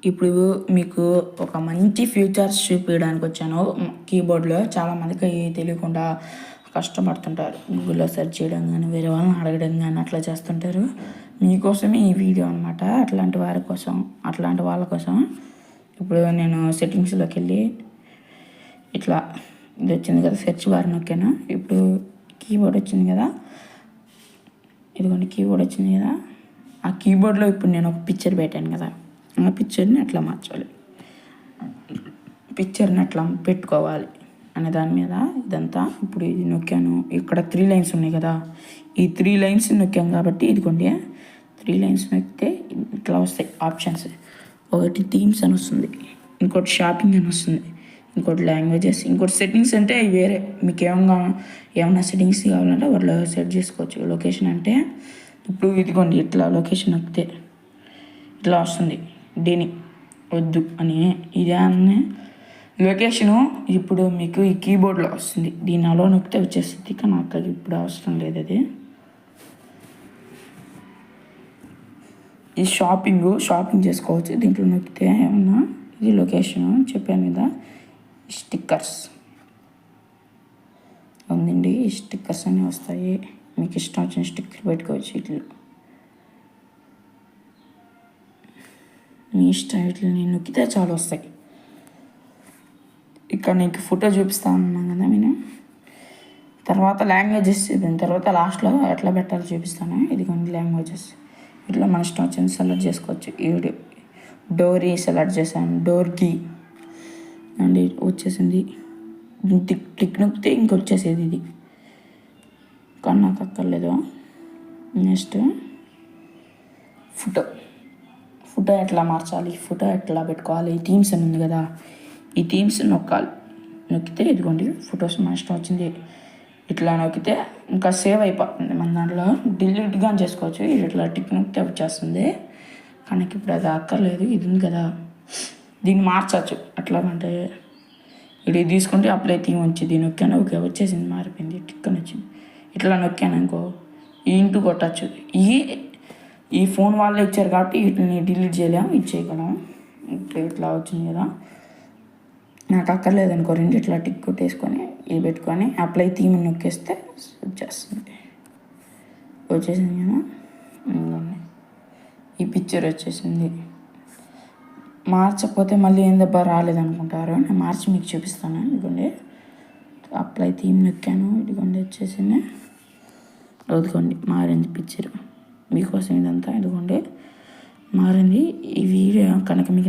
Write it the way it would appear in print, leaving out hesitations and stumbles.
ఇప్పుడు మీకు ఒక మంచి ఫీచర్స్ చూపించడానికి వచ్చాను. కీబోర్డ్లో చాలామందికి తెలియకుండా కష్టపడుతుంటారు. గూగుల్లో సెర్చ్ చేయడం కానీ, వేరే వాళ్ళని అడగడం కానీ అట్లా చేస్తుంటారు. మీకోసమే ఈ వీడియో అనమాట. అట్లాంటి వాళ్ళ కోసం ఇప్పుడు నేను సెట్టింగ్స్లోకి వెళ్ళి ఇట్లా ఇది వచ్చింది కదా, సెర్చ్ బార్ నొక్కాను. ఇప్పుడు కీబోర్డ్ వచ్చింది కదా, ఇదిగోండి కీబోర్డ్ వచ్చింది కదా. ఆ కీబోర్డ్లో ఇప్పుడు నేను ఒక పిక్చర్ పెట్టాను కదా, ఆ పిక్చర్ని ఎట్లా మార్చాలి, పిక్చర్ని ఎట్లా పెట్టుకోవాలి అనే దాని మీద ఇదంతా. ఇప్పుడు ఇది నొక్కాను, ఇక్కడ 3 లైన్స్ ఉన్నాయి కదా, ఈ 3 లైన్స్ నొక్కాను కాబట్టి ఇదిగోండి 3 లైన్స్ నొక్కితే ఇట్లా వస్తాయి ఆప్షన్స్. ఒకటి థీమ్స్ అని వస్తుంది, ఇంకోటి షాపింగ్ అని వస్తుంది, ఇంకోటి లాంగ్వేజెస్, ఇంకోటి సెట్టింగ్స్. అంటే వేరే మీకు ఏమన్నా సెట్టింగ్స్ కావాలంటే వాళ్ళు సెట్ చేసుకోవచ్చు. లొకేషన్ అంటే ఇప్పుడు ఇదిగోండి ఇట్లా లొకేషన్ నొక్కితే ఇట్లా వస్తుంది, దీని వద్దు అని. ఇదే అన్నీ లొకేషను ఇప్పుడు మీకు ఈ కీబోర్డ్లో వస్తుంది, దీని అలో నొక్కితే వచ్చేస్తుంది. కానీ నాకు ఇప్పుడు అవసరం లేదు. అది ఈ షాపింగ్ చేసుకోవచ్చు దీంట్లో నొక్కితే. ఏమన్నా ఇది లొకేషను చెప్పాను కదా. స్టిక్కర్స్ ఉందండి, ఈ స్టిక్కర్స్ అన్నీ వస్తాయి. మీకు ఇష్టం వచ్చిన స్టిక్కర్ పెట్టుకోవచ్చు. ఇట్లు మీ ఇష్టం, ఇట్లా నేను నొక్కితే చాలా వస్తాయి. ఇక్కడ నీకు ఫోటో చూపిస్తాను అన్నాను కదా నేను. తర్వాత లాంగ్వేజెస్ చూపిన తర్వాత లాస్ట్లో ఎట్లా పెట్టాలో చూపిస్తాను. ఇదిగోండి లాంగ్వేజెస్. ఇట్లా మన ఇష్టం వచ్చింది సెలెక్ట్ చేసుకోవచ్చు. ఈ డోరీ సెలెక్ట్ చేశాను, డోర్కి అండ్ వచ్చేసింది. టిక్ నొక్కితే ఇంకొచ్చేసేది ఇది, కానీ నాకు అక్కర్లేదు. నెక్స్ట్ ఫోటో ఎట్లా మార్చాలి, ఫోటో ఎట్లా పెట్టుకోవాలి, థీమ్స్ అని ఉంది కదా, ఈ థీమ్స్ నొక్కితే ఇదిగోండి ఫొటోస్ మన ఇష్టం వచ్చింది. ఇట్లా నొక్కితే ఇంకా సేవ్ అయిపోతుంది మన దాంట్లో. డిలీట్ కానీ చేసుకోవచ్చు. ఇట్లా టిక్ నొక్కితే వచ్చేస్తుంది. కానీ ఇప్పుడు అది అక్కర్లేదు, ఇది ఉంది కదా, దీన్ని మార్చవచ్చు. ఎట్లాగంటే ఇది తీసుకుంటే అప్లై థీమ్ వచ్చింది, నొక్కాను, ఓకే వచ్చేసింది, మారిపోయింది, టిక్ అని వచ్చింది. ఇట్లా నొక్కాను అనుకో ఈ ఇంటూ కొట్టచ్చు. ఈ ఫోన్ వాళ్ళే ఇచ్చారు కాబట్టి వీటిని డిలీట్ చేయలేము, ఇది చేయగలం. ఇప్పుడు ఇట్లా వచ్చింది కదా, నాకు అక్కర్లేదు అనుకో, రెండు ఇట్లా టిక్ కొట్టేసుకొని ఇది పెట్టుకొని అప్లై థీమ్ నొక్కేస్తే వచ్చేసింది కదా. ఈ పిక్చర్ వచ్చేసింది. మార్చకపోతే మళ్ళీ ఏందబ్బా రాలేదనుకుంటారు. నేను మార్చి మీకు చూపిస్తాను. ఇదిగోండి అప్లై థీమ్ నొక్కాను, ఇదిగోండి వచ్చేసింది. ఇదిగోండి మారింది పిక్చర్ మీకోసం ఇదంతా. ఇదిగోండి మారింది. ఈ వీడియో కనుక మీకు